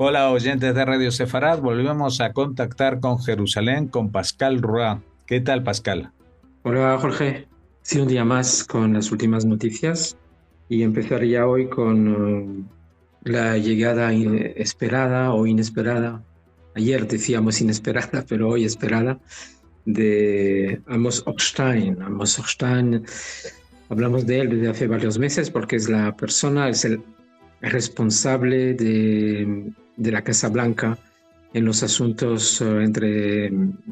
Hola oyentes de Radio Sefarad, volvemos a contactar con Jerusalén con Pascal Roy. ¿Qué tal, Pascal? Hola Jorge, sí, un día más con las últimas noticias y empezaría hoy con la llegada esperada o inesperada, ayer decíamos inesperada, pero hoy esperada, de Amos Hochstein. Amos Hochstein, hablamos de él desde hace varios meses porque es la persona, es el responsable de la Casa Blanca en los asuntos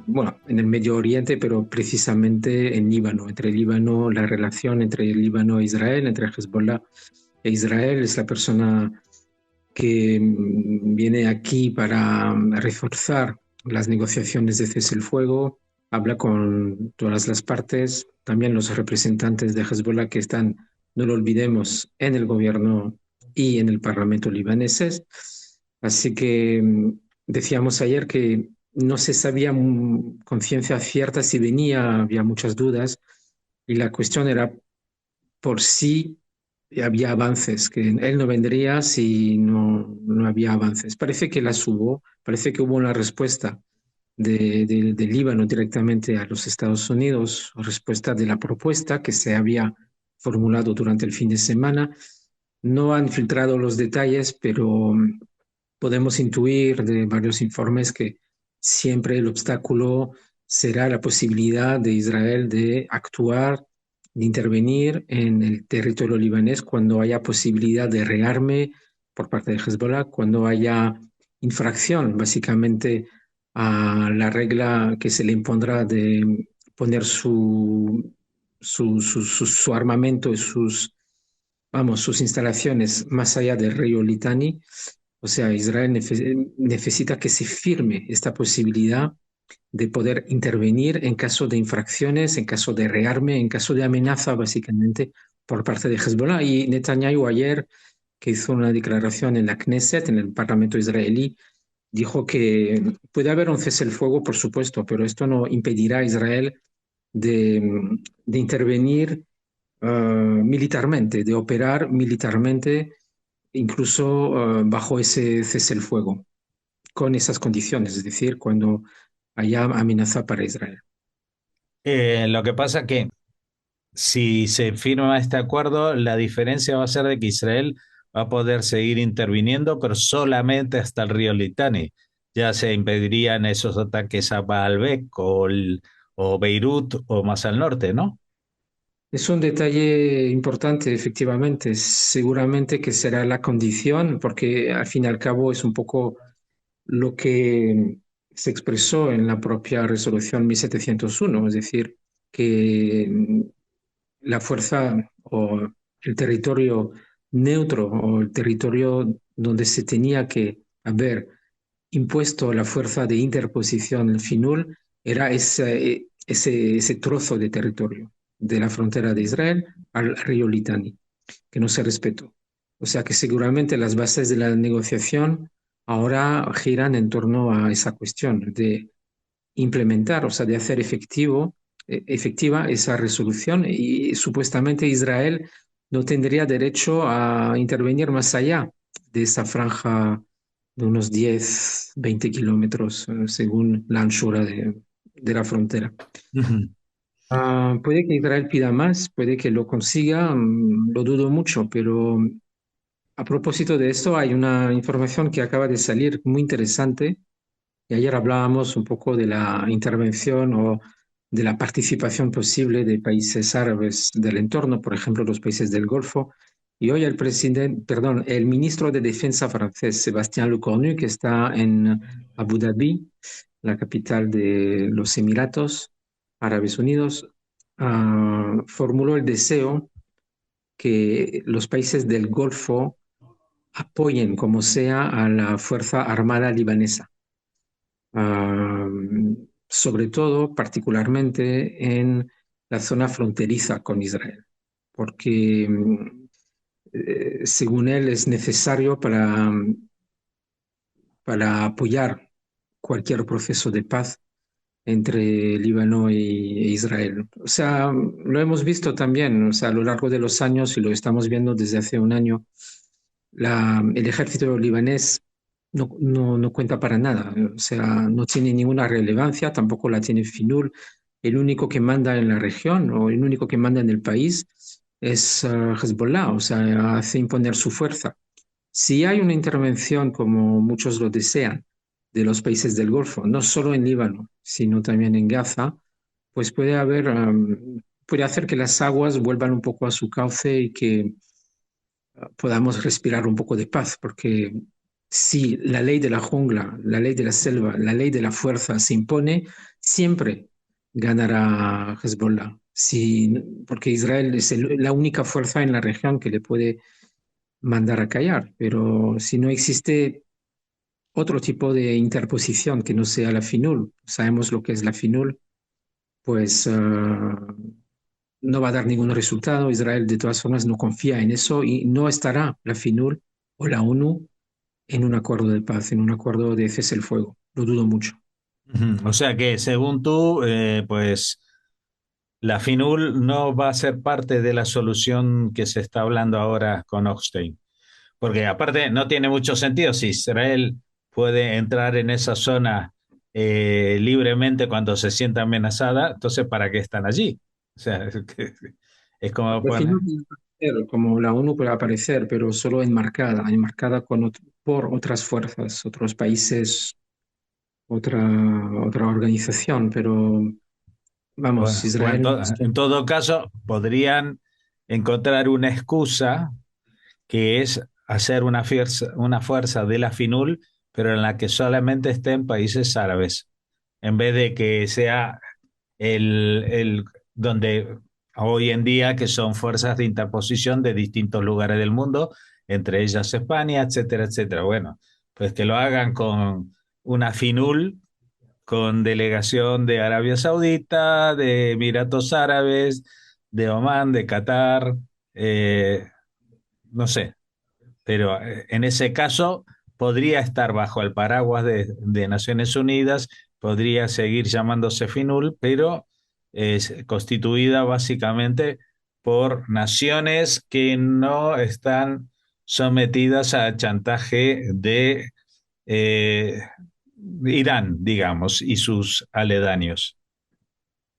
bueno, en el Medio Oriente, pero precisamente en Líbano, entre Líbano, la relación entre Líbano e Israel, entre Hezbollah e Israel. Es la persona que viene aquí para reforzar las negociaciones de cese el fuego, habla con todas las partes, también los representantes de Hezbollah que están, no lo olvidemos, en el gobierno y en el parlamento libaneses. Así que decíamos ayer que no se sabía con ciencia cierta si venía, había muchas dudas, y la cuestión era por si había avances, que él no vendría si no había avances. Parece que las hubo, parece que hubo una respuesta del Líbano directamente a los Estados Unidos, respuesta de la propuesta que se había formulado durante el fin de semana. No han filtrado los detalles, pero podemos intuir de varios informes que siempre el obstáculo será la posibilidad de Israel de actuar, de intervenir en el territorio libanés cuando haya posibilidad de rearme por parte de Hezbollah, cuando haya infracción, básicamente, a la regla que se le impondrá de poner su armamento y sus instalaciones más allá del río Litani. O sea, Israel necesita que se firme esta posibilidad de poder intervenir en caso de infracciones, en caso de rearme, en caso de amenaza, básicamente, por parte de Hezbollah. Y Netanyahu ayer, que hizo una declaración en la Knesset, en el Parlamento israelí, dijo que puede haber un cese el fuego, por supuesto, pero esto no impedirá a Israel de intervenir militarmente, de operar militarmente, incluso bajo ese cese el fuego, con esas condiciones, es decir, cuando haya amenaza para Israel. Lo que pasa que si se firma este acuerdo, la diferencia va a ser de que Israel va a poder seguir interviniendo, pero solamente hasta el río Litani. Ya se impedirían esos ataques a Baalbek o Beirut o más al norte, ¿no? Es un detalle importante, efectivamente. Seguramente que será la condición, porque al fin y al cabo es un poco lo que se expresó en la propia resolución 1701, es decir, que la fuerza o el territorio neutro o el territorio donde se tenía que haber impuesto la fuerza de interposición, el FINUL, era ese trozo de territorio de la frontera de Israel al río Litani, que no se respetó. O sea que seguramente las bases de la negociación ahora giran en torno a esa cuestión de implementar, o sea, de hacer efectiva esa resolución y supuestamente Israel no tendría derecho a intervenir más allá de esa franja de unos 10 20 kilómetros, según la anchura de la frontera. Ujú. Puede que Israel pida más, puede que lo consiga, lo dudo mucho, pero a propósito de esto, hay una información que acaba de salir muy interesante y ayer hablábamos un poco de la intervención o de la participación posible de países árabes del entorno, por ejemplo, los países del Golfo. Y hoy el ministro de Defensa francés, Sébastien Lecornu, que está en Abu Dhabi, la capital de los Emiratos Árabes Unidos, formuló el deseo que los países del Golfo apoyen como sea a la Fuerza Armada libanesa, ah, sobre todo, particularmente en la zona fronteriza con Israel, porque según él es necesario para apoyar cualquier proceso de paz entre Líbano e Israel. O sea, lo hemos visto también, o sea, a lo largo de los años y lo estamos viendo desde hace un año, el ejército libanés no cuenta para nada. O sea, no tiene ninguna relevancia, tampoco la tiene FINUL. El único que manda en la región o el único que manda en el país es Hezbollah, o sea, hace imponer su fuerza. Si hay una intervención, como muchos lo desean, de los países del Golfo, no solo en Líbano, sino también en Gaza, pues puede hacer que las aguas vuelvan un poco a su cauce y que podamos respirar un poco de paz, porque si la ley de la jungla, la ley de la selva, la ley de la fuerza se impone, siempre ganará Hezbollah. Si, porque Israel es la única fuerza en la región que le puede mandar a callar, pero si no existe otro tipo de interposición que no sea la FINUL, sabemos lo que es la FINUL, pues no va a dar ningún resultado. Israel de todas formas no confía en eso y no estará la FINUL o la ONU en un acuerdo de paz, en un acuerdo de cese el fuego. Lo dudo mucho. Ujú. O sea que según tú, pues la FINUL no va a ser parte de la solución que se está hablando ahora con Hochstein. Porque aparte no tiene mucho sentido si Israel puede entrar en esa zona libremente cuando se sienta amenazada, entonces ¿para qué están allí? O sea, es como La poner, FINUL puede aparecer, como la ONU puede aparecer, pero solo enmarcada por otras fuerzas, otros países, otra, otra organización, pero vamos, bueno, pues Israel. en todo caso podrían encontrar una excusa que es hacer una fuerza de la FINUL, pero en la que solamente estén países árabes, en vez de que sea el donde hoy en día que son fuerzas de interposición de distintos lugares del mundo, entre ellas España, etcétera, etcétera. Bueno, pues que lo hagan con una FINUL, con delegación de Arabia Saudita, de Emiratos Árabes, de Omán, de Qatar, eh, no sé, pero en ese caso podría estar bajo el paraguas de Naciones Unidas, podría seguir llamándose FINUL, pero es constituida básicamente por naciones que no están sometidas a chantaje de eh, Irán, digamos, y sus aledaños.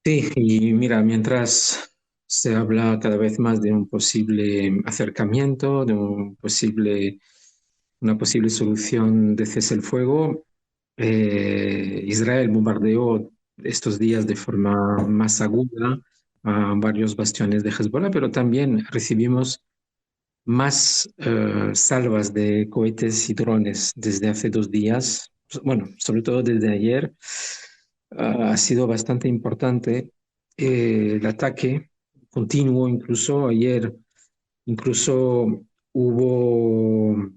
Sí, y mira, mientras se habla cada vez más de un posible acercamiento, de una posible solución de cese el fuego, Israel bombardeó estos días de forma más aguda a varios bastiones de Hezbollah, pero también recibimos más salvas de cohetes y drones desde hace 2 días, bueno, sobre todo desde ayer. Ha sido bastante importante el ataque continuo, incluso ayer, incluso hubo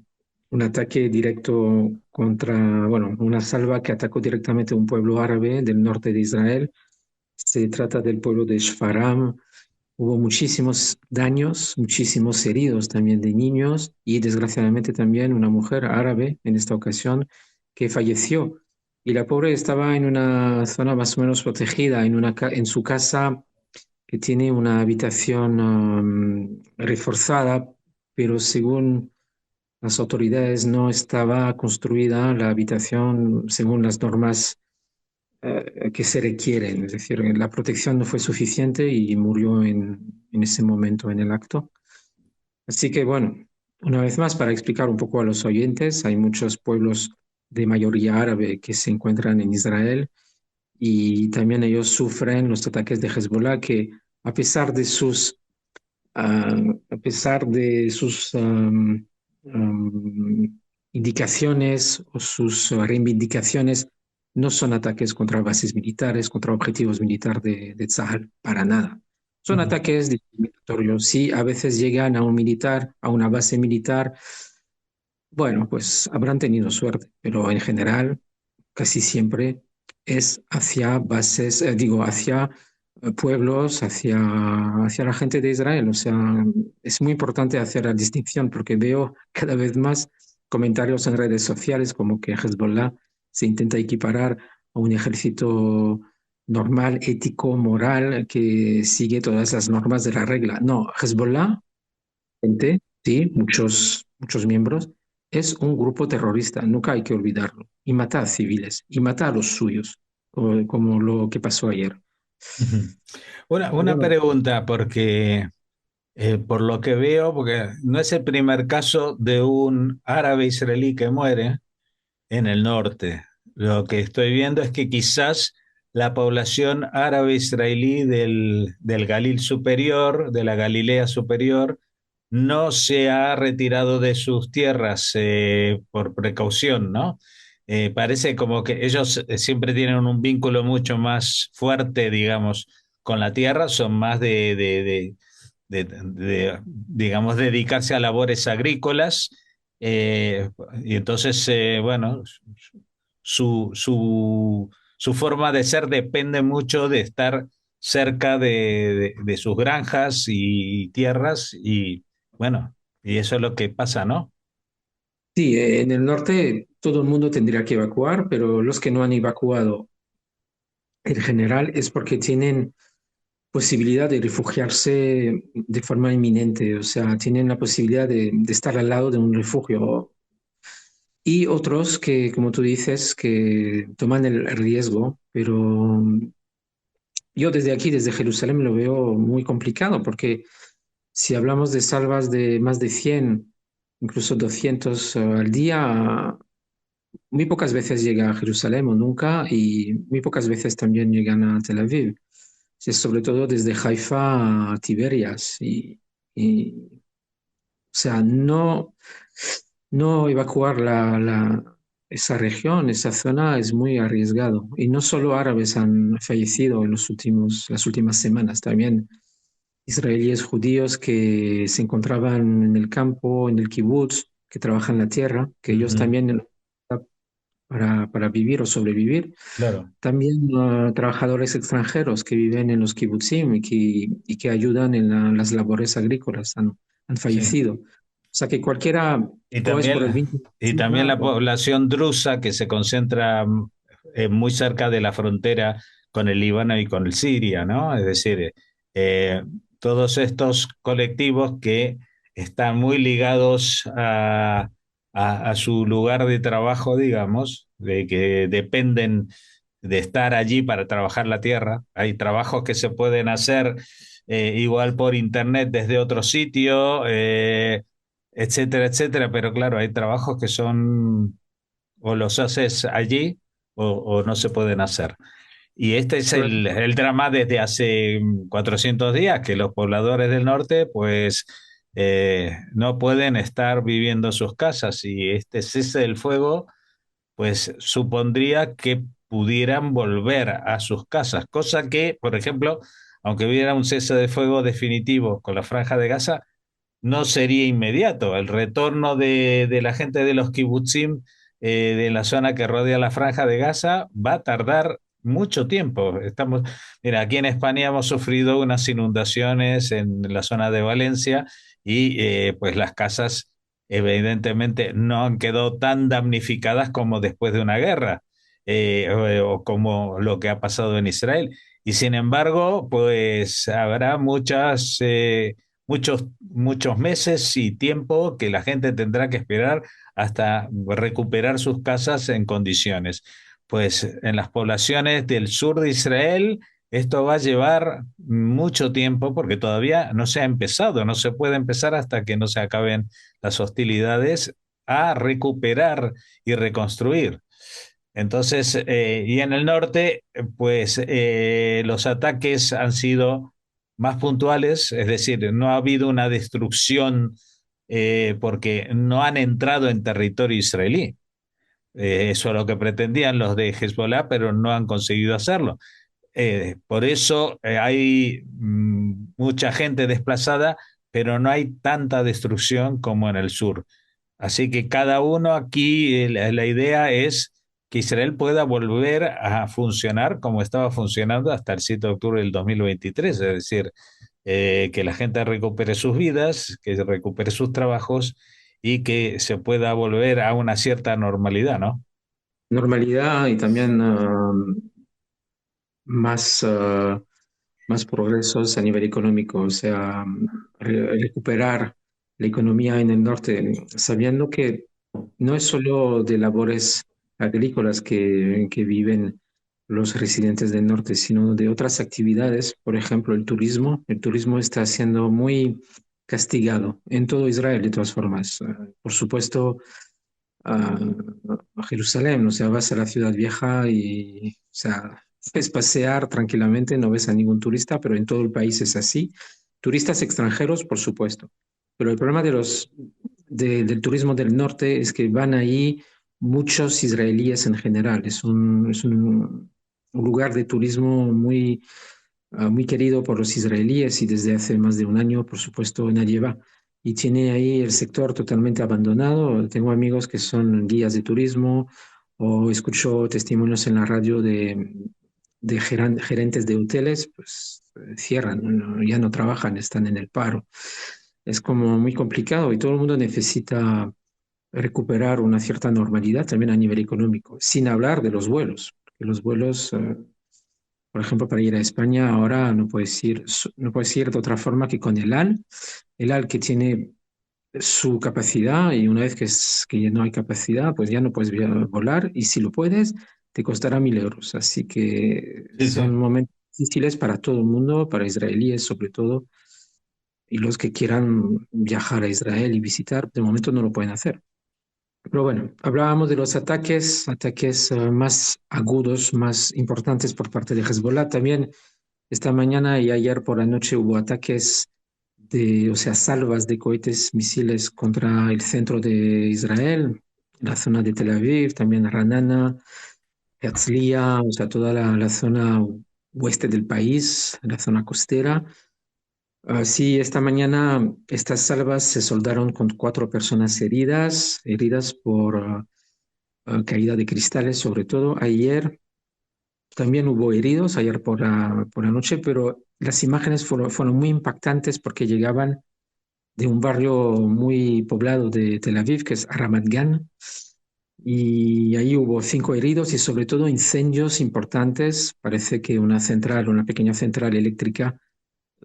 un ataque directo contra, bueno, una salva que atacó directamente a un pueblo árabe del norte de Israel. Se trata del pueblo de Shfaram. Hubo muchísimos daños, muchísimos heridos también de niños y desgraciadamente también una mujer árabe en esta ocasión que falleció. Y la pobre estaba en una zona más o menos protegida, en su casa que tiene una habitación reforzada, pero según las autoridades no estaba construida la habitación según las normas que se requieren. Es decir, la protección no fue suficiente y murió en ese momento en el acto. Así que bueno, una vez más, para explicar un poco a los oyentes, hay muchos pueblos de mayoría árabe que se encuentran en Israel y también ellos sufren los ataques de Hezbollah que a pesar de sus indicaciones o sus reivindicaciones, no son ataques contra bases militares, contra objetivos militares de Tzal, para nada. Son Ujú. ataques discriminatorios. Sí, a veces llegan a un militar, a una base militar, bueno, pues habrán tenido suerte, pero en general, casi siempre es hacia bases, digo, hacia pueblos, hacia la gente de Israel. O sea, es muy importante hacer la distinción porque veo cada vez más comentarios en redes sociales como que Hezbollah se intenta equiparar a un ejército normal, ético, moral, que sigue todas las normas de la regla. No, Hezbollah, gente, sí, muchos miembros, es un grupo terrorista, nunca hay que olvidarlo, y mata a civiles, y mata a los suyos, como lo que pasó ayer. Ujú. Pero Una bueno, pregunta, porque por lo que veo, porque no es el primer caso de un árabe israelí que muere en el norte. Lo que estoy viendo es que quizás la población árabe israelí del Galil superior, de la Galilea superior, no se ha retirado de sus tierras por precaución, ¿no? Parece como que ellos siempre tienen un vínculo mucho más fuerte, digamos, con la tierra, son más digamos, dedicarse a labores agrícolas. Y entonces, bueno, su, su, su forma de ser depende mucho de estar cerca de sus granjas y tierras y bueno, y eso es lo que pasa, ¿no? sí, en el norte todo el mundo tendría que evacuar, pero los que no han evacuado en general es porque tienen posibilidad de refugiarse de forma inminente, o sea, tienen la posibilidad de estar al lado de un refugio. Y otros que, como tú dices, que toman el riesgo, pero yo desde aquí, desde Jerusalén, lo veo muy complicado, porque si hablamos de salvas de más de 100, incluso 200 al día, muy pocas veces llega a Jerusalén o nunca, y muy pocas veces también llegan a Tel Aviv. Sí, sobre todo desde Haifa a Tiberias. O sea, no evacuar esa región, esa zona es muy arriesgado. Y no solo árabes han fallecido en las últimas semanas, también israelíes judíos que se encontraban en el campo, en el kibutz, que trabajan la tierra, que ellos Ujú. también para vivir o sobrevivir. Claro, También trabajadores extranjeros que viven en los kibutzim y que ayudan en las labores agrícolas han sí. fallecido. O sea que cualquiera, Y o es por el también, vínculo con y también Tierra la o población drusa que se concentra muy cerca de la frontera con el Líbano y con el Siria, ¿no? Es decir, eh, todos estos colectivos que están muy ligados a su lugar de trabajo, digamos, de que dependen de estar allí para trabajar la tierra. Hay trabajos que se pueden hacer igual por internet desde otro sitio. Etcétera, etcétera, pero claro, hay trabajos que son o los haces allí o no se pueden hacer. Y este es claro. el drama desde hace 400 días, que los pobladores del norte pues no pueden estar viviendo sus casas y este cese del fuego pues supondría que pudieran volver a sus casas, cosa que, por ejemplo, aunque hubiera un cese de fuego definitivo con la franja de Gaza, no sería inmediato. El retorno de la gente de los kibutzim de la zona que rodea la franja de Gaza va a tardar mucho tiempo. Mira, aquí en España hemos sufrido unas inundaciones en la zona de Valencia y pues las casas evidentemente no han quedado tan damnificadas como después de una guerra o como lo que ha pasado en Israel. Y sin embargo, pues habrá muchos meses y tiempo que la gente tendrá que esperar hasta recuperar sus casas en condiciones. Pues en las poblaciones del sur de Israel esto va a llevar mucho tiempo porque todavía no se ha empezado, no se puede empezar hasta que no se acaben las hostilidades a recuperar y reconstruir. Entonces, y en el norte, pues los ataques han sido más puntuales, es decir, no ha habido una destrucción porque no han entrado en territorio israelí. Eso es lo que pretendían los de Hezbollah, pero no han conseguido hacerlo. Por eso hay mucha gente desplazada, pero no hay tanta destrucción como en el sur. Así que cada uno aquí, la idea es que Israel pueda volver a funcionar como estaba funcionando hasta el 7 de octubre del 2023, es decir, que la gente recupere sus vidas, que recupere sus trabajos y que se pueda volver a una cierta normalidad, ¿no? Normalidad y también más, más progresos a nivel económico, o sea, recuperar la economía en el norte, sabiendo que no es solo de labores agrícolas que viven los residentes del norte, sino de otras actividades, por ejemplo, el turismo. El turismo está siendo muy castigado en todo Israel, de todas formas. Por supuesto, a, a Jerusalén, o sea, vas a la ciudad vieja y, o sea, puedes pasear tranquilamente, no ves a ningún turista, pero en todo el país es así. Turistas extranjeros, por supuesto. Pero el problema del turismo del norte es que van ahí muchos israelíes en general. Es un lugar de turismo muy querido por los israelíes y desde hace más de un año, por supuesto, nadie va. Y tiene ahí el sector totalmente abandonado. Tengo amigos que son guías de turismo o escucho testimonios en la radio de gerentes de hoteles, pues cierran, ya no trabajan, están en el paro. Es como muy complicado y todo el mundo necesita recuperar una cierta normalidad también a nivel económico, sin hablar de los vuelos. Porque los vuelos, por ejemplo, para ir a España ahora no puedes ir de otra forma que con el AL. El AL que tiene su capacidad y una vez que ya no hay capacidad, pues ya no puedes volar y si lo puedes, te costará 1.000 euros. Así que Sí, son sí. momentos difíciles para todo el mundo, para israelíes sobre todo, y los que quieran viajar a Israel y visitar, de momento no lo pueden hacer. Pero bueno, hablábamos de los ataques más agudos, más importantes por parte de Hezbollah. También esta mañana y ayer por la noche hubo ataques o sea, salvas de cohetes, misiles contra el centro de Israel, la zona de Tel Aviv, también Ranana, Herzliya, o sea, toda la zona oeste del país, la zona costera. Sí, esta mañana estas salvas se soldaron con 4 personas heridas por caída de cristales, sobre todo. Ayer también hubo heridos, ayer por la noche, pero las imágenes fueron muy impactantes porque llegaban de un barrio muy poblado de Tel Aviv, que es Ramat Gan, y ahí hubo 5 heridos y sobre todo incendios importantes. Parece que una pequeña central eléctrica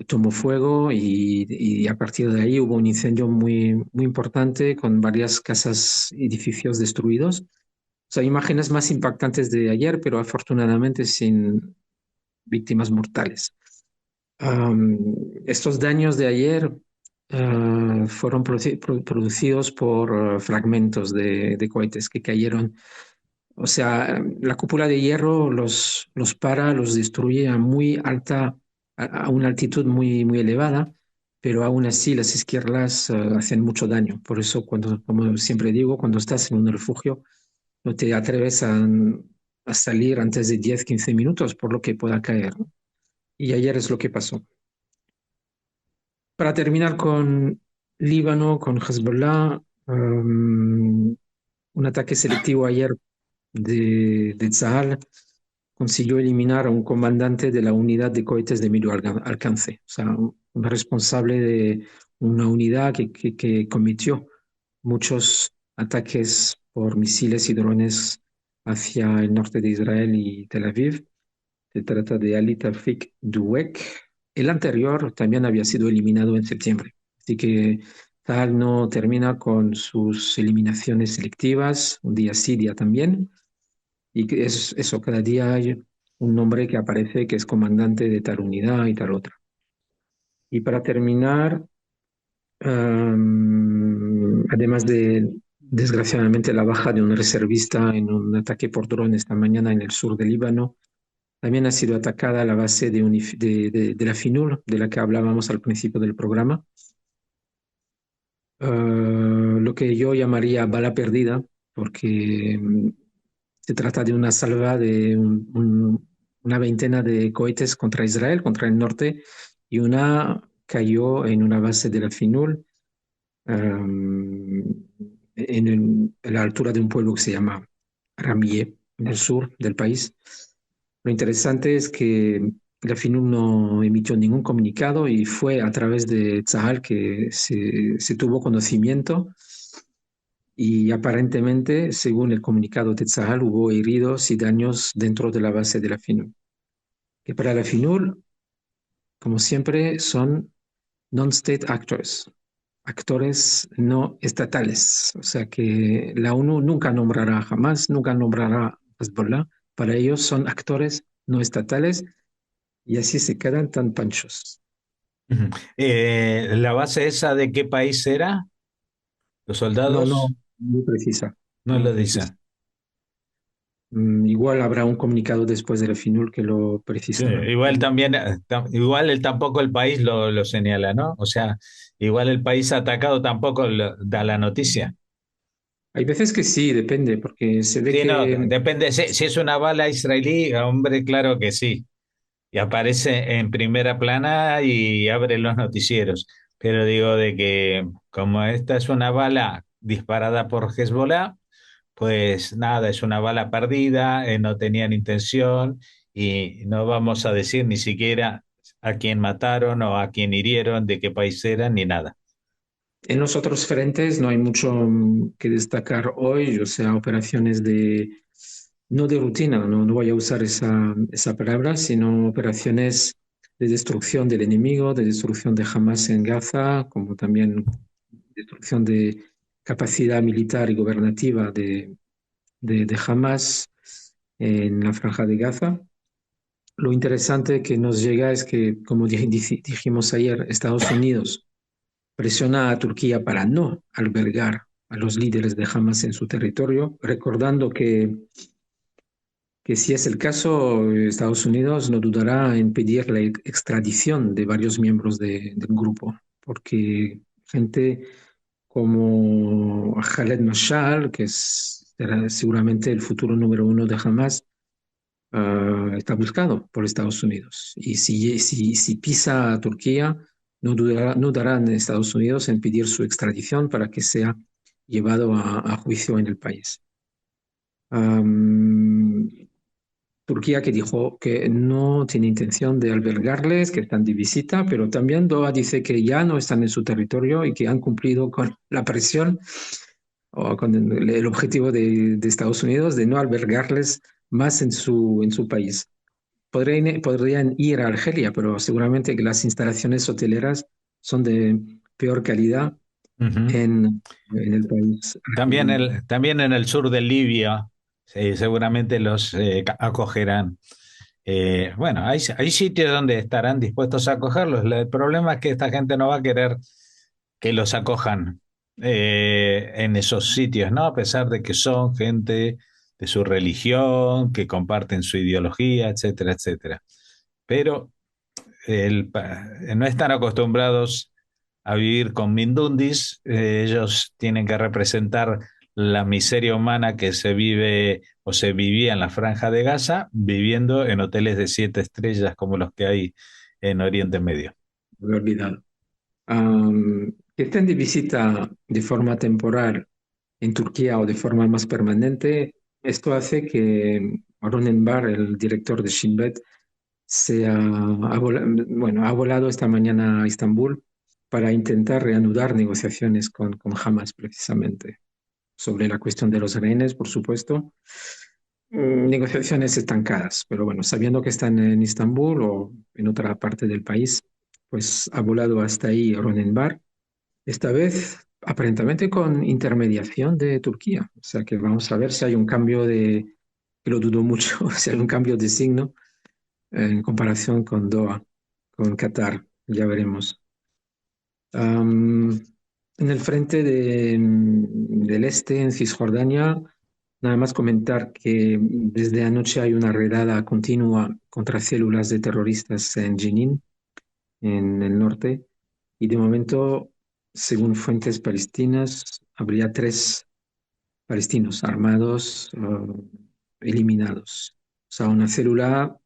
tomó fuego y a partir de ahí hubo un incendio muy, muy importante con varias casas, edificios destruidos. O sea, imágenes más impactantes de ayer, pero afortunadamente sin víctimas mortales. Am, Estos daños de ayer fueron producidos por fragmentos de cohetes que cayeron. O sea, la cúpula de hierro los destruye a muy alta, a una altitud muy, muy elevada, pero aún así las esquirlas hacen mucho daño. Por eso, como siempre digo, cuando estás en un refugio, no te atreves a salir antes de 10 15 minutos por lo que pueda caer, ¿no? Y ayer es lo que pasó. Para terminar con Líbano, con Hezbollah, un ataque selectivo ayer de Tzahal consiguió eliminar a un comandante de la unidad de cohetes de medio alcance, o sea, un responsable de una unidad que cometió muchos ataques por misiles y drones hacia el norte de Israel y Tel Aviv. Se trata de Ali Tawfik Duwek. El anterior también había sido eliminado en septiembre. Así que Tal no termina con sus eliminaciones selectivas, un día sí, día también. Y que es eso, cada día hay un nombre que aparece que es comandante de tal unidad y tal otra. Y para terminar, además de desgraciadamente la baja de un reservista en un ataque por dron esta mañana en el sur del Líbano, también ha sido atacada la base de la FINUR, de la que hablábamos al principio del programa. Lo que yo llamaría bala perdida, porque se trata de una salva de una veintena de cohetes contra Israel, contra el norte, y una cayó en una base de la FINUR, a la altura de un pueblo que se llama Ramieh, en el sur del país. Lo interesante es que la FINUR no emitió ningún comunicado y fue a través de Tzahal que se tuvo conocimiento y aparentemente, según el comunicado de Tzahal, hubo heridos y daños dentro de la base de la FINUR. Que para la FINUR, como siempre, son non-state actors. actores no estatales. O sea que la ONU nunca nombrará jamás, nunca nombrará a Hezbollah. Para ellos son actores no estatales y así se quedan tan panchos. Ujú. ¿La base esa de qué país era? ¿Los No, no, soldados? muy precisa, No muy lo precisa. dicen. Igual habrá un comunicado después del FINUR que lo Sí, precisará. igual también, igual tampoco el país lo señala, ¿no? O sea, igual el país atacado tampoco da la noticia. Hay veces que sí, depende, porque se ve Sí, no, que depende. Si es una bala israelí, hombre, claro que sí. Y aparece en primera plana y abre los noticieros. Pero digo de que como esta es una bala disparada por Hezbollah, pues nada, es una bala perdida, no tenían intención y no vamos a decir ni siquiera a quién mataron o a quién hirieron, de qué país eran, ni nada. en los otros frentes no hay mucho que destacar hoy, o sea, operaciones no de rutina, no voy a usar esa palabra, sino operaciones de destrucción del enemigo, de destrucción de Hamas en Gaza, como también destrucción de capacidad militar y gobernativa de Hamas en la franja de Gaza. Lo interesante que nos llega es que, como dijimos ayer, Estados Unidos presiona a Turquía para no albergar a los líderes de Hamas en su territorio, recordando que si es el caso, Estados Unidos no dudará en pedir la extradición de varios miembros del grupo, porque gente como Khaled Mashal, que será seguramente el futuro número uno de Hamas, está buscado por Estados Unidos. Y si pisa a Turquía, no darán Estados Unidos en pedir su extradición para que sea llevado a juicio en el país. Am, Turquía que dijo que no tiene intención de albergarles, que están de visita, pero también Doha dice que ya no están en su territorio y que han cumplido con la presión o con el objetivo de Estados Unidos de no albergarles más en su país. Podrían ir a Argelia, pero seguramente que las instalaciones hoteleras son de peor calidad Ujú. en el país También, argelino. también en el sur de Libia, seguramente los acogerán. Bueno, hay sitios donde estarán dispuestos a acogerlos. El problema es que esta gente no va a querer que los acojan en esos sitios, ¿no? A pesar de que son gente de su religión, que comparten su ideología, etcétera, etcétera. Pero no están acostumbrados a vivir con mindundis, ellos tienen que representar la miseria humana que se vive o se vivía en la Franja de Gaza, viviendo en hoteles de 7 estrellas como los que hay en Oriente Medio. Me he olvidado. Que estén de visita de forma temporal en Turquía o de forma más permanente, esto hace que Ronen Bar, el director de Shin Bet, bueno, ha volado esta mañana a Estambul para intentar reanudar negociaciones con Hamas precisamente sobre la cuestión de los rehenes, por supuesto. Negociaciones estancadas, pero bueno, sabiendo que están en Estambul o en otra parte del país, pues ha volado hasta ahí Ronen Bar, esta vez aparentemente con intermediación de Turquía. O sea que vamos a ver si hay un cambio que lo dudo mucho, si hay un cambio de signo en comparación con Doha, con Qatar, ya veremos. Am, en el frente del este, en Cisjordania, nada más comentar que desde anoche hay una redada continua contra células de terroristas en Jenin, en el norte, y de momento, según fuentes palestinas, habría 3 palestinos armados eliminados. O sea, una célula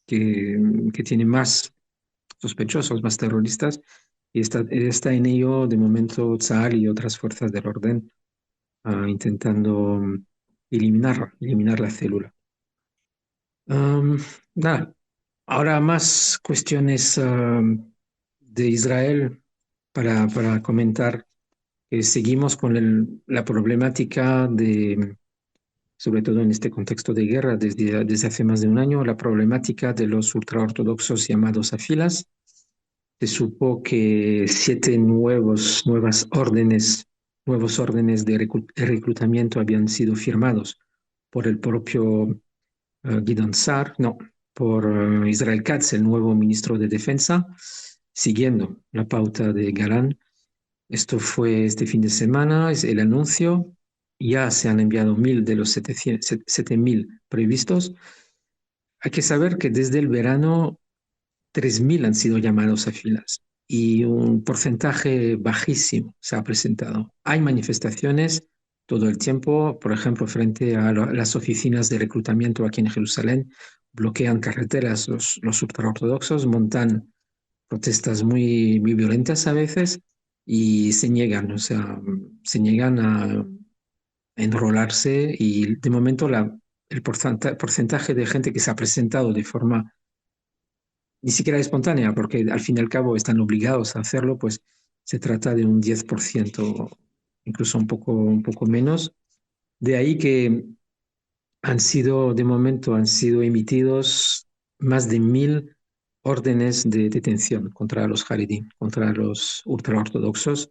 que tiene más sospechosos, más terroristas, y está en ello de momento Tzal y otras fuerzas del orden intentando eliminar la célula. Am, Nada, ahora más cuestiones de Israel para comentar. Seguimos con la problemática sobre todo en este contexto de guerra desde hace más de un año, la problemática de los ultraortodoxos llamados afilas, se supo que 7 nuevos órdenes de reclutamiento habían sido firmados por el propio Gideon Sa'ar, no, por Israel Katz, el nuevo ministro de Defensa, siguiendo la pauta de Galán. Esto fue este fin de semana, es el anuncio. Ya se han enviado 1.000 de los 7.000 previstos. Hay que saber que desde el verano 3.000 han sido llamados a filas y un porcentaje bajísimo se ha presentado. Hay manifestaciones todo el tiempo, por ejemplo, frente a las oficinas de reclutamiento aquí en Jerusalén, bloquean carreteras los ultraortodoxos, montan protestas muy violentas a veces y se niegan, o sea, se niegan a enrolarse y de momento el porcentaje de gente que se ha presentado de forma ni siquiera espontánea, porque al fin y al cabo están obligados a hacerlo, pues se trata de un 10%, incluso un poco menos. De ahí que de momento han sido emitidos más de 1.000 órdenes de detención contra los Haredim, contra los ultraortodoxos,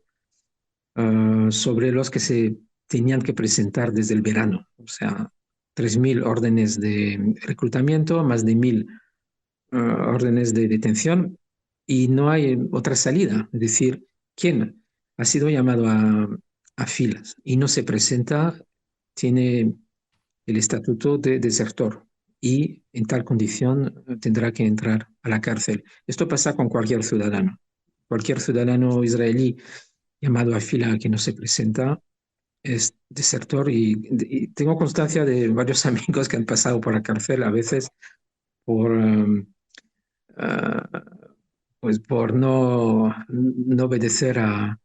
sobre los que se tenían que presentar desde el verano. O sea, 3.000 órdenes de reclutamiento, más de 1.000 órdenes de detención y no hay otra salida. Es decir, quien ha sido llamado a filas y no se presenta, tiene el estatuto de desertor y en tal condición tendrá que entrar a la cárcel. Esto pasa con cualquier ciudadano. Cualquier ciudadano israelí llamado a fila que no se presenta es desertor y tengo constancia de varios amigos que han pasado por la cárcel a veces por, uh, pues por no obedecer a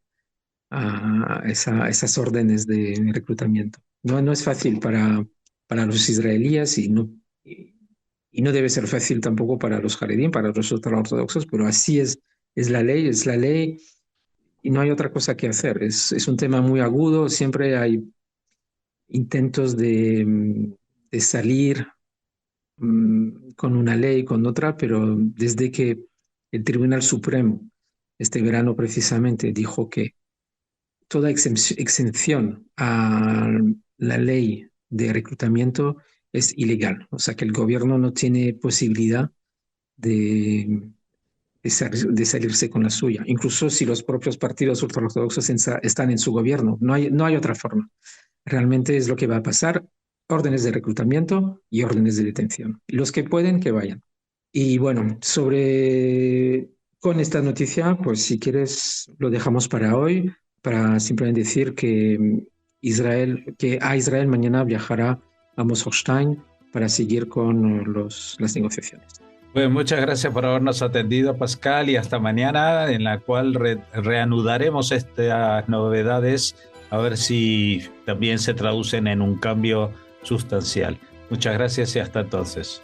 esas órdenes de reclutamiento. No es fácil para los israelíes y no debe ser fácil tampoco para los jaredín, para los ultraortodoxos, pero así es la ley y no hay otra cosa que hacer. Es un tema muy agudo, siempre hay intentos de salir con una ley, con otra, pero desde que el Tribunal Supremo este verano precisamente dijo que toda exención a la ley de reclutamiento es ilegal, o sea que el gobierno no tiene posibilidad de, de salirse con la suya, incluso si los propios partidos ultraortodoxos están en su gobierno, no hay otra forma. Realmente es lo que va a pasar, órdenes de reclutamiento y órdenes de detención. Los que pueden, que vayan. Y bueno, con esta noticia, pues si quieres, lo dejamos para hoy, para simplemente decir que que a Israel mañana viajará a Moshostein para seguir con las negociaciones. Pues muchas gracias por habernos atendido, Pascal, y hasta mañana, en la cual reanudaremos estas novedades, a ver si también se traducen en un cambio sustancial. Muchas gracias y hasta entonces.